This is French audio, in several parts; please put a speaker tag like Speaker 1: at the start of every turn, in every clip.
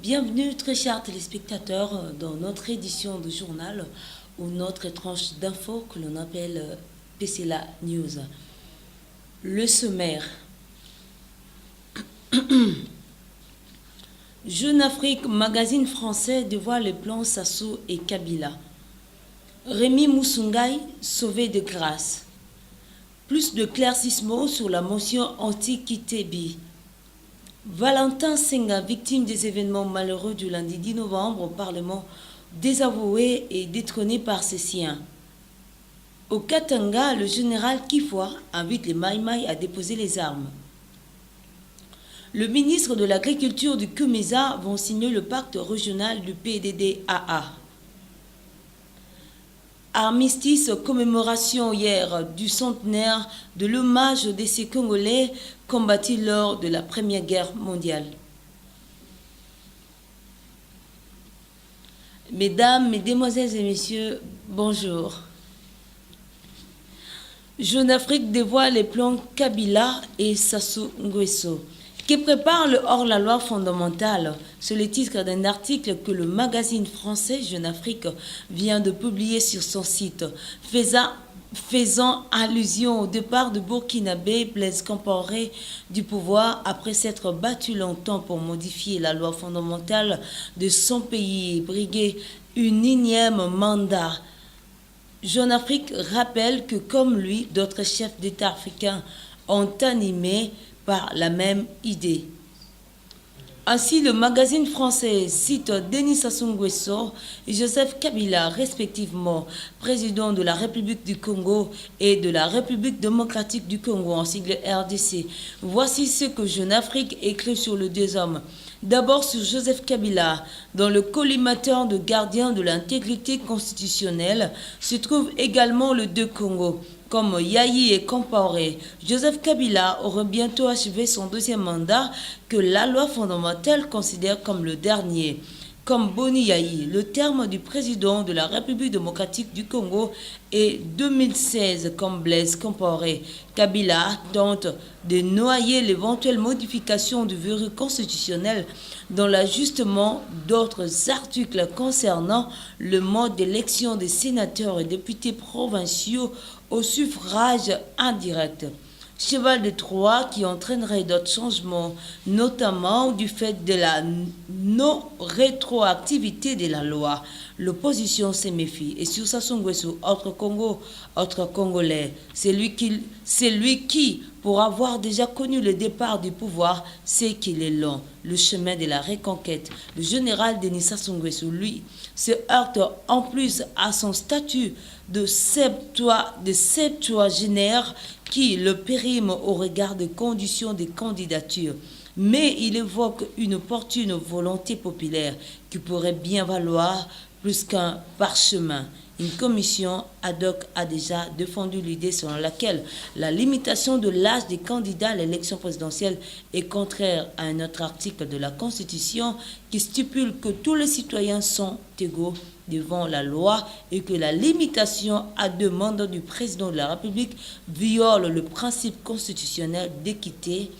Speaker 1: Bienvenue très chers téléspectateurs dans notre édition de journal ou notre tranche d'infos que l'on appelle PCLA News. Le sommaire. Jeune Afrique, magazine français dévoile les plans Sassou et Kabila. Rémi Moussoungaï, sauvé de grâce. Plus de claircissements sur la motion anti-Kitebi. Valentin Senga, victime des événements malheureux du lundi 10 novembre au Parlement, désavoué et détrôné par ses siens. Au Katanga, le général Kifwa invite les Maïmaï à déposer les armes. Le ministre de l'Agriculture du Kumeza vont signer le pacte régional du PDDAA. Armistice, commémoration hier du centenaire de l'hommage de ces Congolais combattus lors de la Première Guerre mondiale. Mesdames, Mesdemoiselles et Messieurs, bonjour. Jeune Afrique dévoile les plans Kabila et Sassou Nguesso, qui prépare le hors-la-loi fondamentale. C'est le titre d'un article que le magazine français Jeune Afrique vient de publier sur son site, faisant allusion au départ de Burkinabé Blaise Compaoré du pouvoir après s'être battu longtemps pour modifier la loi fondamentale de son pays et briguer une énième mandat. Jeune Afrique rappelle que comme lui, d'autres chefs d'État africains ont animé par la même idée. Ainsi, le magazine français cite Denis Sassou Nguesso et Joseph Kabila, respectivement président de la République du Congo et de la République démocratique du Congo, en sigle RDC. Voici ce que Jeune Afrique écrit sur les deux hommes. D'abord sur Joseph Kabila, dans le collimateur de gardien de l'intégrité constitutionnelle, se trouve également le deux Congo. Comme Yayi et Compaoré, Joseph Kabila aurait bientôt achevé son deuxième mandat que la loi fondamentale considère comme le dernier. Comme Boni Yayi, le terme du président de la République démocratique du Congo est 2016 comme Blaise Compaoré. Kabila tente de noyer l'éventuelle modification du verrou constitutionnel dans l'ajustement d'autres articles concernant le mode d'élection des sénateurs et députés provinciaux au suffrage indirect. Cheval de Troie qui entraînerait d'autres changements, notamment du fait de la non-rétroactivité de la loi. L'opposition se méfie. Et sur Sassou Nguesso, autre Congo, autre Congolais, c'est lui qui, pour avoir déjà connu le départ du pouvoir, sait qu'il est long, le chemin de la reconquête. Le général Denis Sassou Nguesso, lui, se heurte en plus à son statut de septuagénaire qui le périme au regard des conditions des candidatures. Mais il évoque une opportune volonté populaire qui pourrait bien valoir plus qu'un parchemin. Une commission ad hoc a déjà défendu l'idée selon laquelle la limitation de l'âge des candidats à l'élection présidentielle est contraire à un autre article de la Constitution qui stipule que tous les citoyens sont égaux devant la loi et que la limitation à 2 mandats du président de la République viole le principe constitutionnel d'équité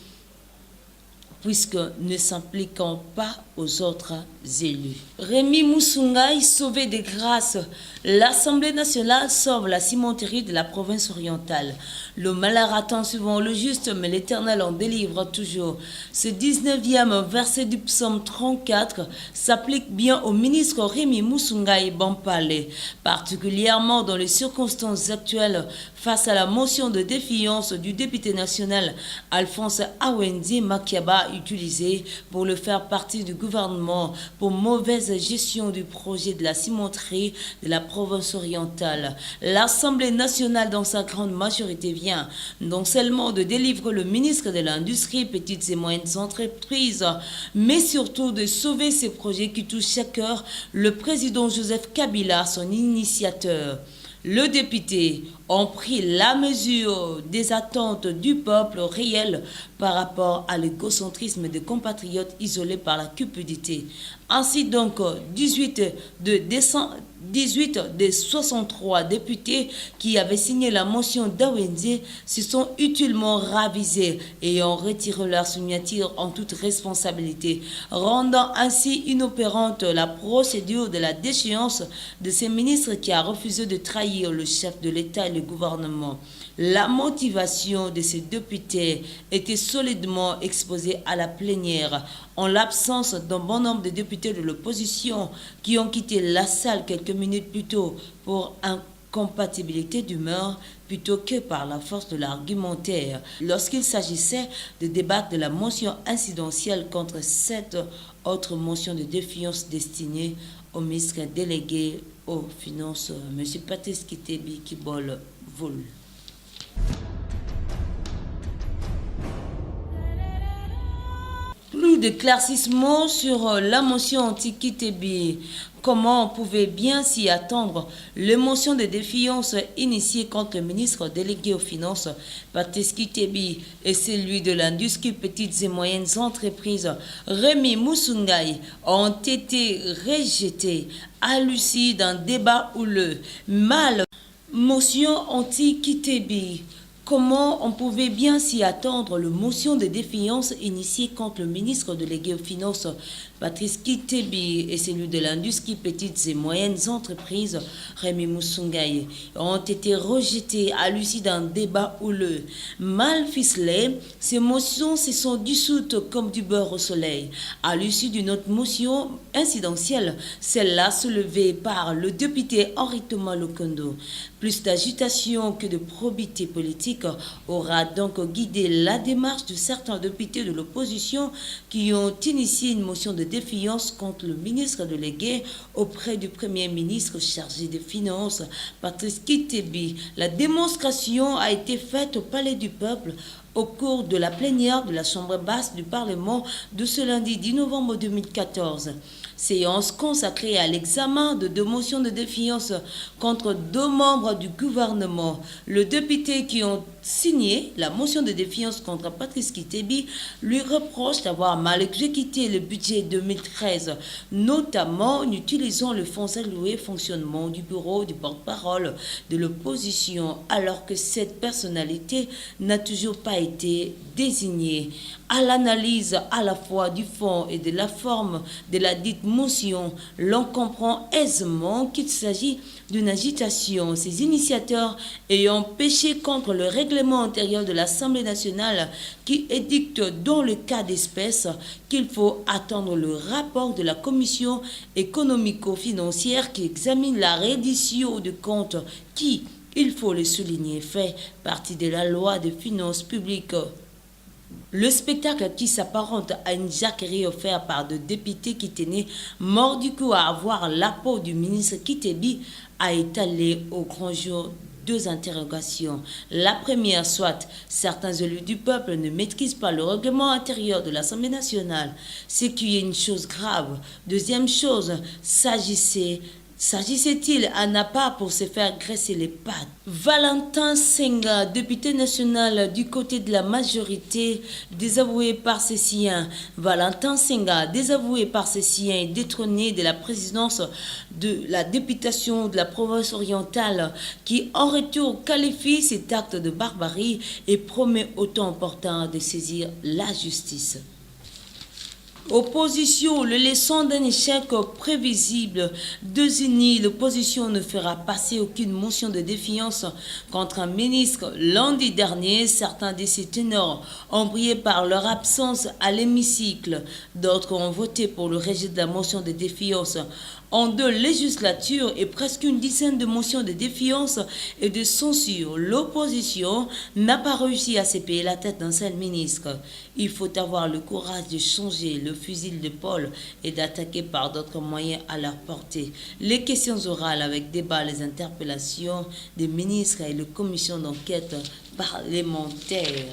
Speaker 1: puisque ne s'impliquant pas aux autres élus. Rémi Moussoungaï, sauvé de grâce. L'Assemblée nationale sauve la cimenterie de la province orientale. Le malheur attend souvent le juste, mais l'Éternel en délivre toujours. Ce 19e verset du psaume 34 s'applique bien au ministre Rémi Moussoungaï Bampale, particulièrement dans les circonstances actuelles face à la motion de défiance du député national Alphonse Awendi Makiaba utilisée pour le faire partie du gouvernement pour mauvaise gestion du projet de la cimenterie de la province orientale. L'Assemblée nationale, dans sa grande majorité, vient non seulement de délivrer le ministre de l'Industrie, petites et moyennes entreprises, mais surtout de sauver ces projets qui touchent à cœur le président Joseph Kabila, son initiateur. Le député ont pris la mesure des attentes du peuple réel par rapport à l'égocentrisme des compatriotes isolés par la cupidité. Ainsi donc, 18 des 63 députés qui avaient signé la motion d'Awenze se sont utilement ravisés et ont retiré leur signature en toute responsabilité, rendant ainsi inopérante la procédure de la déchéance de ces ministres qui a refusé de trahir le chef de l'État et le gouvernement. La motivation de ces députés était solidement exposée à la plénière en l'absence d'un bon nombre de députés de l'opposition qui ont quitté la salle quelques minutes plus tôt pour incompatibilité d'humeur plutôt que par la force de l'argumentaire lorsqu'il s'agissait de débattre de la motion incidentielle contre 7 autres motions de défiance destinées au ministre délégué aux Finances, M. Patrice Kitebi Kibol Voul. Plus d'éclaircissements sur la motion anti-Kitebi. Comment on pouvait bien s'y attendre? L'émotion de défiance initiée contre le ministre délégué aux Finances, Patrice Kitebi, et celui de l'industrie petites et moyennes entreprises, Rémi Moussoungaï, ont été rejetés à l'issue d'un débat houleux. Motion anti-Kitebi. Comment on pouvait bien s'y attendre? La motion de défiance initiée contre le ministre délégué aux Finances, Patrice Kitebi, et celui de l'industrie petites et moyennes entreprises, Rémi Moussoungaï, ont été rejetés à l'issue d'un débat houleux. Mal ficelées, ces motions se sont dissoutes comme du beurre au soleil. À l'issue d'une autre motion incidentielle, celle-là soulevée par le député Henri Thomas Lokondo. Plus d'agitation que de probité politique aura donc guidé la démarche de certains députés de l'opposition qui ont initié une motion de défiance contre le ministre délégué auprès du Premier ministre chargé des Finances, Patrice Kitebi. La démonstration a été faite au Palais du Peuple au cours de la plénière de la Chambre basse du Parlement de ce lundi 10 novembre 2014. Séance consacrée à l'examen de 2 motions de défiance contre 2 membres du gouvernement. Le député qui ont signé la motion de défiance contre Patrice Kitebi lui reproche d'avoir mal exécuté le budget 2013, notamment en utilisant le fonds alloué fonctionnement du bureau du porte-parole de l'opposition, alors que cette personnalité n'a toujours pas été désignée. À l'analyse à la fois du fond et de la forme de la dite motion, l'on comprend aisément qu'il s'agit d'une agitation. Ces initiateurs ayant péché contre le règlement intérieur de l'Assemblée nationale qui édicte dans le cas d'espèce qu'il faut attendre le rapport de la commission économico-financière qui examine la reddition de comptes qui, il faut le souligner, fait partie de la loi des finances publiques. Le spectacle qui s'apparente à une jacquerie offerte par deux députés qui tenaient mort du coup à avoir la peau du ministre Kitebi a étalé au grand jour 2 interrogations. La première, soit certains élus du peuple ne maîtrisent pas le règlement intérieur de l'Assemblée nationale, ce qui est une chose grave. Deuxième chose, s'agissait-il à Napa pour se faire graisser les pattes? Valentin Senga, député national du côté de la majorité, désavoué par ses siens. Valentin Senga, désavoué par ses siens et détrôné de la présidence de la députation de la province orientale, qui en retour qualifie cet acte de barbarie et promet au temps opportun de saisir la justice. Opposition, le leçon d'un échec prévisible. Désunie, l'opposition ne fera passer aucune motion de défiance contre un ministre. Lundi dernier, certains de ces ténors ont brillé par leur absence à l'hémicycle. D'autres ont voté pour le rejet de la motion de défiance. En 2 législatures et presque une dizaine de motions de défiance et de censure, l'opposition n'a pas réussi à se payer la tête d'un seul ministre. Il faut avoir le courage de changer le fusil d'épaule et d'attaquer par d'autres moyens à leur portée. Les questions orales avec débat, les interpellations des ministres et les commissions d'enquête parlementaires.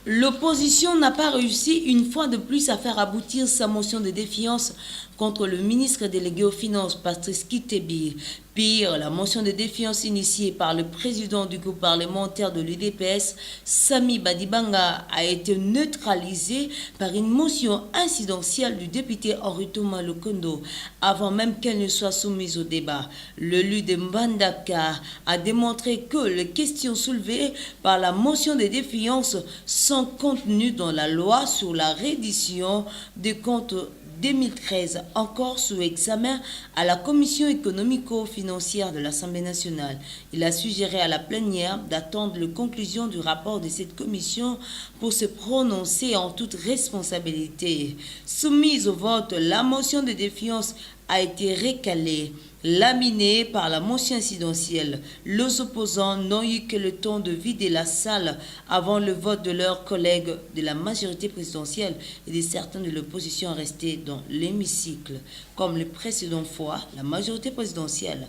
Speaker 1: L'opposition n'a pas réussi une fois de plus à faire aboutir sa motion de défiance contre le ministre délégué aux Finances, Patrice Kittebi. Pire, la motion de défiance initiée par le président du groupe parlementaire de l'UDPS, Sami Badibanga, a été neutralisée par une motion incidentielle du député Henri Thomas Lokondo, avant même qu'elle ne soit soumise au débat. L'élu de Mbandaka a démontré que les questions soulevées par la motion de défiance sont contenues dans la loi sur la reddition des comptes 2013, encore sous examen à la Commission économico-financière de l'Assemblée nationale. Il a suggéré à la plénière d'attendre les conclusions du rapport de cette commission pour se prononcer en toute responsabilité. Soumise au vote, la motion de défiance a été recalée, laminée par la motion incidentielle. Les opposants n'ont eu que le temps de vider la salle avant le vote de leurs collègues de la majorité présidentielle et de certains de l'opposition restés dans l'hémicycle. Comme les précédentes fois, la majorité présidentielle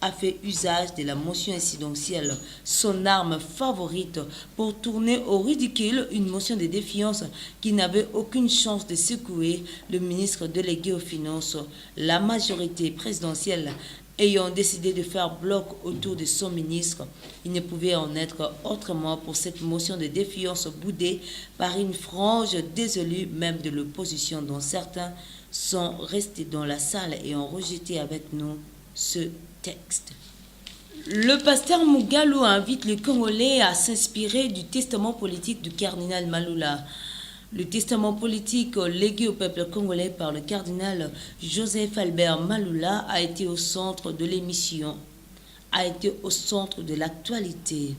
Speaker 1: a fait usage de la motion incidentielle, son arme favorite, pour tourner au ridicule une motion de défiance qui n'avait aucune chance de secouer le ministre délégué aux Finances. La majorité présidentielle ayant décidé de faire bloc autour de son ministre, il ne pouvait en être autrement pour cette motion de défiance boudée par une frange des élus, même de l'opposition, dont certains sont restés dans la salle et ont rejeté avec nous ce texte. Le pasteur Mugalou invite les Congolais à s'inspirer du testament politique du cardinal Maloula. Le testament politique légué au peuple congolais par le cardinal Joseph Albert Maloula a été au centre de l'émission, a été au centre de l'actualité.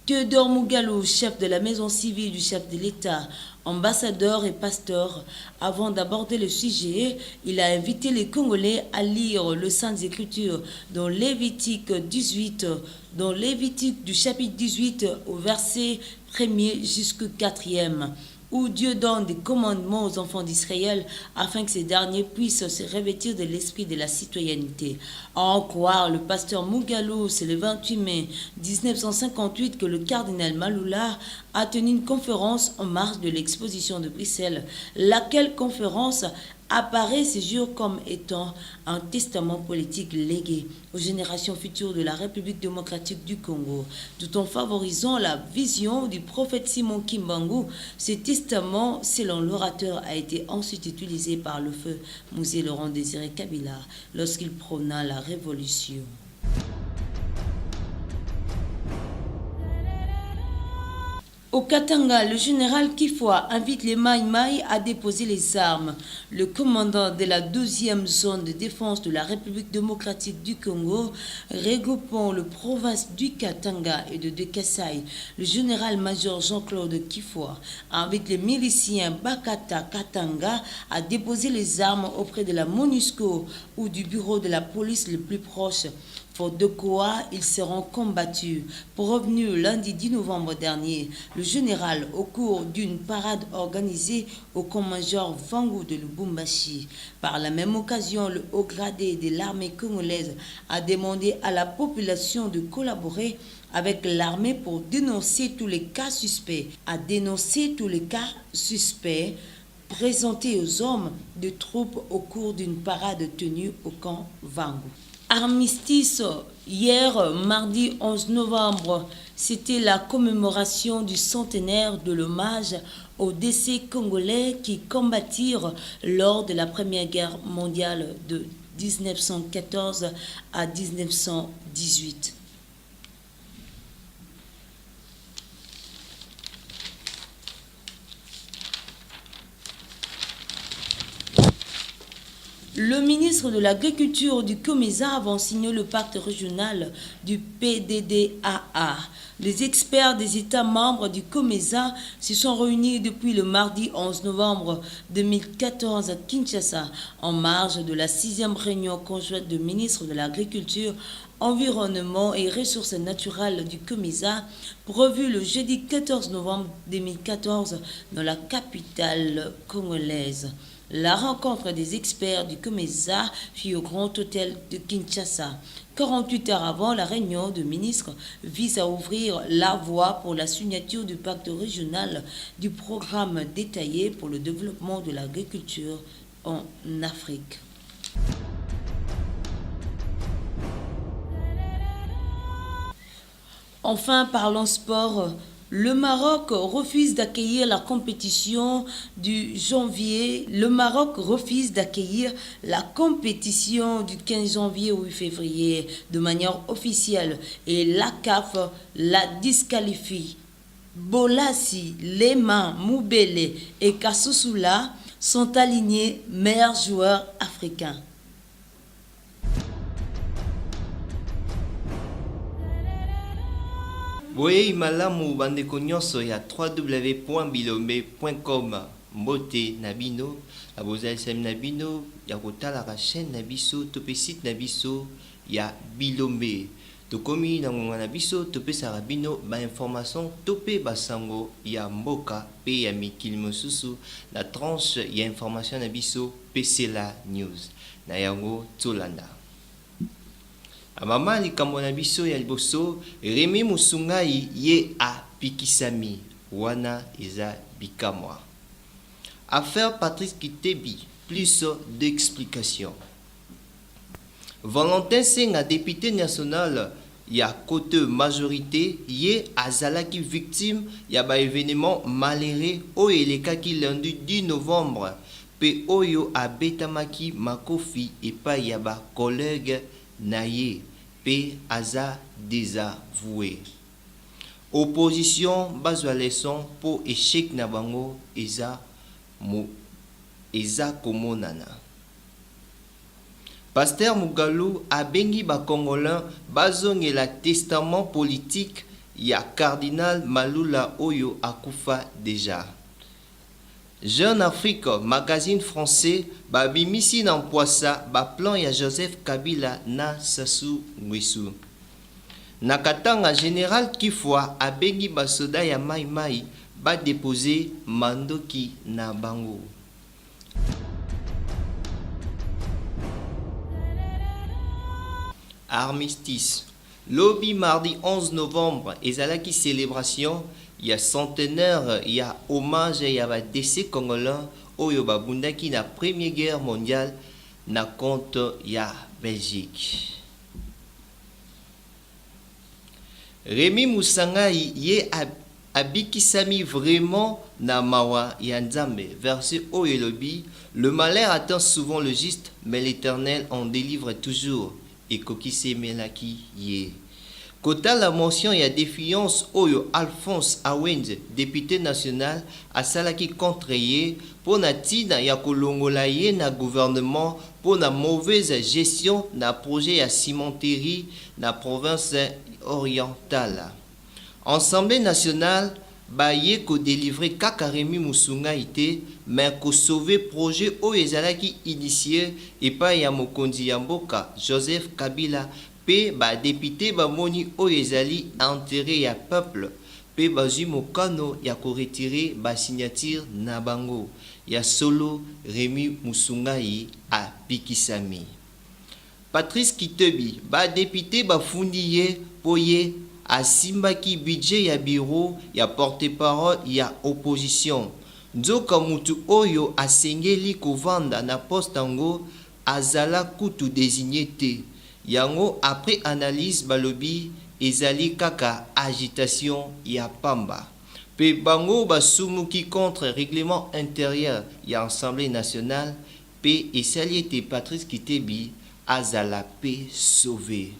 Speaker 1: Théodore Mugalou, chef de la maison civile du chef de l'État, ambassadeur et pasteur, avant d'aborder le sujet, il a invité les Congolais à lire le Saintes Écritures dans Lévitique 18, dans Lévitique du chapitre 18 au verset 1er jusqu'au 4e, où Dieu donne des commandements aux enfants d'Israël afin que ces derniers puissent se revêtir de l'esprit de la citoyenneté. À en croire le pasteur Mugalou, c'est le 28 mai 1958 que le cardinal Maloula a tenu une conférence en marge de l'exposition de Bruxelles, laquelle conférence apparaît ces jours comme étant un testament politique légué aux générations futures de la République démocratique du Congo, tout en favorisant la vision du prophète Simon Kimbangu. Ce testament, selon l'orateur, a été ensuite utilisé par le feu Musée Laurent Désiré Kabila lorsqu'il prôna la révolution. Au Katanga, le général Kifwa invite les Maï-Maï à déposer les armes. Le commandant de la 12e zone de défense de la République démocratique du Congo, regroupant le province du Katanga et de Kasaï, le général-major Jean-Claude Kifwa, invite les miliciens Bakata Katanga à déposer les armes auprès de la MONUSCO ou du bureau de la police le plus proche, faute de quoi ils seront combattus. Revenu lundi 10 novembre dernier, le général, au cours d'une parade organisée au camp-major Vangu de Lubumbashi. Par la même occasion, le haut gradé de l'armée congolaise a demandé à la population de collaborer avec l'armée pour dénoncer tous les cas suspects, présentés aux hommes de troupes au cours d'une parade tenue au camp Vangu. Armistice, hier, mardi 11 novembre, c'était la commémoration du centenaire de l'hommage aux décès congolais qui combattirent lors de la Première Guerre mondiale de 1914 à 1918. Le ministre de l'Agriculture du COMESA a signé le pacte régional du PDDAA. Les experts des États membres du COMESA se sont réunis depuis le mardi 11 novembre 2014 à Kinshasa, en marge de la 6e réunion conjointe de ministres de l'Agriculture, Environnement et Ressources naturelles du COMESA, prévue le jeudi 14 novembre 2014 dans la capitale congolaise. La rencontre des experts du COMESA fut au Grand Hôtel de Kinshasa. 48 heures avant, la réunion de ministres vise à ouvrir la voie pour la signature du pacte régional du programme détaillé pour le développement de l'agriculture en Afrique. Enfin, parlons sport. Le Maroc refuse d'accueillir la compétition du janvier. Le Maroc refuse d'accueillir la compétition du 15 janvier au 8 février de manière officielle et la CAF la disqualifie. Bolassi, Lema, Moubele et Kassoussoula sont alignés meilleurs joueurs africains.
Speaker 2: Boye malamu bandeko nyonso ya www.bilombe.com mbote na bino abozali sami na bino ya kotalaka chaîne na biso to pe site na biso ya Bilombe. Tokomi na ngonga na biso topesaka bino ba information to pe basango ya mboka pe ya mikili mosusu na tranche ya information na biso PCLA News. Na yango tolanda. Amama likambo na biso ya liboso Remi Musungai ye a pikisami wana eza bikamwa. Affaire Patrice Kitebi, plus d'explications. Valentin Senga, député national ya côté majorité ye azalaki victime ya ba événement malheureux oyo elekaki lundi 10 novembre pe oyo abetamaki makofi epai ya ba collègue na ye pe aza désavoué. Opposition bazwa leçon po échec na bango eza komonana. Pasteur Mugalou abengi ba Congolais bazongela testament politique ya cardinal Malula oyo akufa déjà. Jeune Afrique, magazine français, babimisi na mpoasa ba plan ya Joseph Kabila na Sassou Nguesso. Nakatanga général Kifwa abengi basoda ya Mai Mai ba déposer mandoki na bango. Armistice. Lobby mardi 11 novembre, ezalaki célébration, il y a centenaire, il y a hommage, il y a décès congolais, oyo babundaki na Première Guerre mondiale, na compte il y a Belgique. Remi Musungai ye abikisami vraiment na mawa ya Nzambe. Verset oyo lobby, le malheur attend souvent le juste, mais l'Éternel en délivre toujours. Et kokise melaki ye. Kota la mention ya défiance oyo Alphonse Awenze, député national, asalaki contre ye pour na tina ya kolongola ye na gouvernement pour na mauvaise gestion na projet ya cimenterie na province orientale. Assemblée nationale ba ye ko délivrer kaka Remi Musungai te mais ko sauver projet oyo ezalaki initié epai ya mokonzi ya mboka Joseph Kabila pe ba député ba moni oyo ezali intérêt ya peuple pe bazui mokano ya ko retirer ba signature na bango ya solo Remi Musungai a pikisami. Patrice Kitebi ba député ba fundi ye po ye asimbaki budget ya bureau ya porte-parole ya opposition. Nzoka mutu oyo asengeli kovanda na poste ango azala kutu désigné te. Yango après analyse balobi ezali kaka agitation ya pamba. Pe bango basumuki contre règlement intérieur ya Assemblée nationale pe esali ete Patrice Kitebi azala pe sauvé.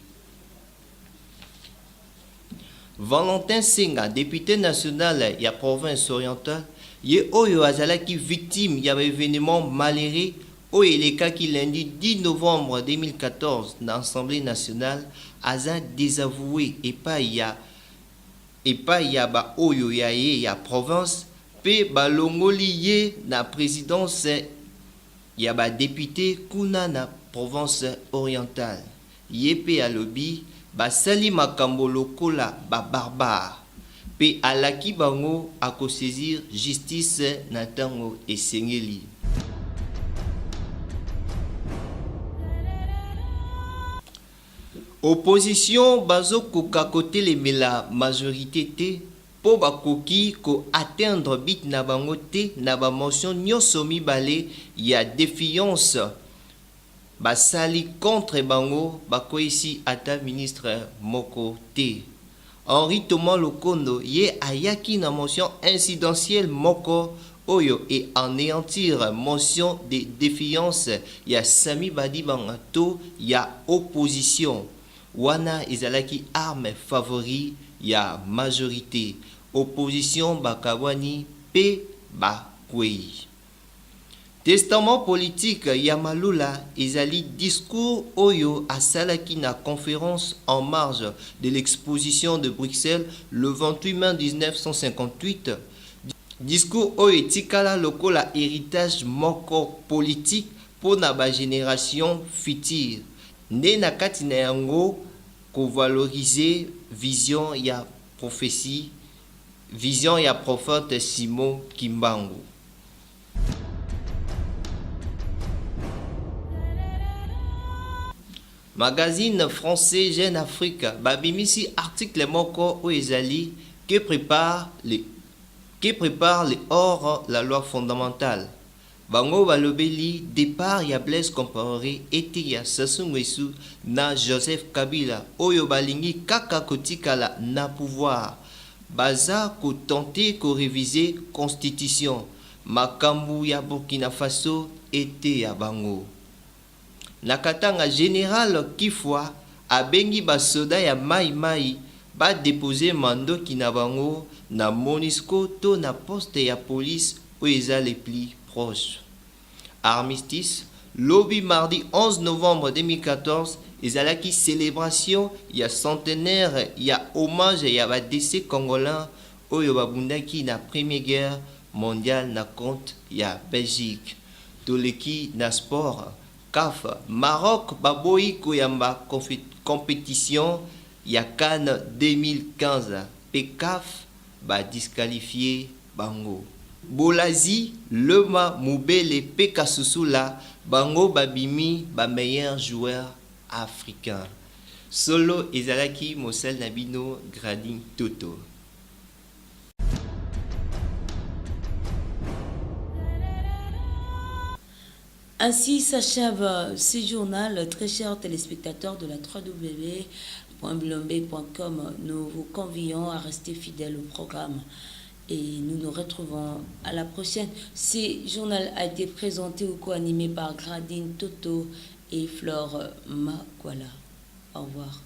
Speaker 2: Valentin Senga, député national ya province orientale, ye oyo azalaki victime ya événement malheureux oyo elekaki lundi 10 novembre 2014 dans l'Assemblée nationale aza désavoué epai ya ba oyo ya ye ya province pe balongoli ye na présidence ya ba député kuna na province orientale. Ye pe alobi basali makambo lokola ba barbare pe alaki bango akosaisir justice na tango esengeli. Opposition bazo koka kote les la majorité te po bakoki ko atteindre bit na bango te na ba motion nyonso mibale ya défiance basali contre bango bakoisi ata ministre moko te. Henri Thomas Lokondo ye ayaki na motion incidentielle moko oyo et anéantir motion de défiance ya Sami Badibanga to ya opposition wana ezalaki arme favori ya majorité opposition bakabwani pe bakwei. Testament politique ya Malula ezali discours oyo asalaki na conférence en marge de l'exposition de Bruxelles le 28 mai 1958. Discours oyo etikala lokola héritage moko politique pour na ba génération future. Nde na kati na yango ko valoriser vision ya prophétie, vision ya prophète Simon Kimbangu. Magazine français Jeune Afrique babimisi article moko o ezali que prépare les hors la loi fondamentale. Bango balobeli départ ya Blaise Compaoré ete ya Sassou Nguesso na Joseph Kabila oyo balingi kaka kotikala na pouvoir. Baza ko tenter ko réviser constitution. Makambu ya Burkina Faso ete ya bango. Nakatanga général Kifwa abengi basoda ya Mai Mai ba déposer mando kinabango na Monisco to na poste ya police où eza les plus proches. Armistice, lobby mardi 11 novembre 2014, ezalaki célébration ya centenaire ya hommage ya ba décès congolais oyo babundaki na première guerre mondiale na compte ya Belgique. Toleki na sport CAF, Maroc baboyi koyamba compétition ya CAN 2015. PCAF ba disqualifié bango. Bolazi, Lema, Moubele, Peka Susula, bango babimi ba meilleur joueur africain. Solo ezalaki Mosel Nabino Grading Toto.
Speaker 1: Ainsi s'achève ce journal, très chers téléspectateurs de la www.blombe.com. Nous vous convions à rester fidèles au programme et nous nous retrouvons à la prochaine. Ce journal a été présenté ou co-animé par Gradine Toto et Flore Makwala. Au revoir.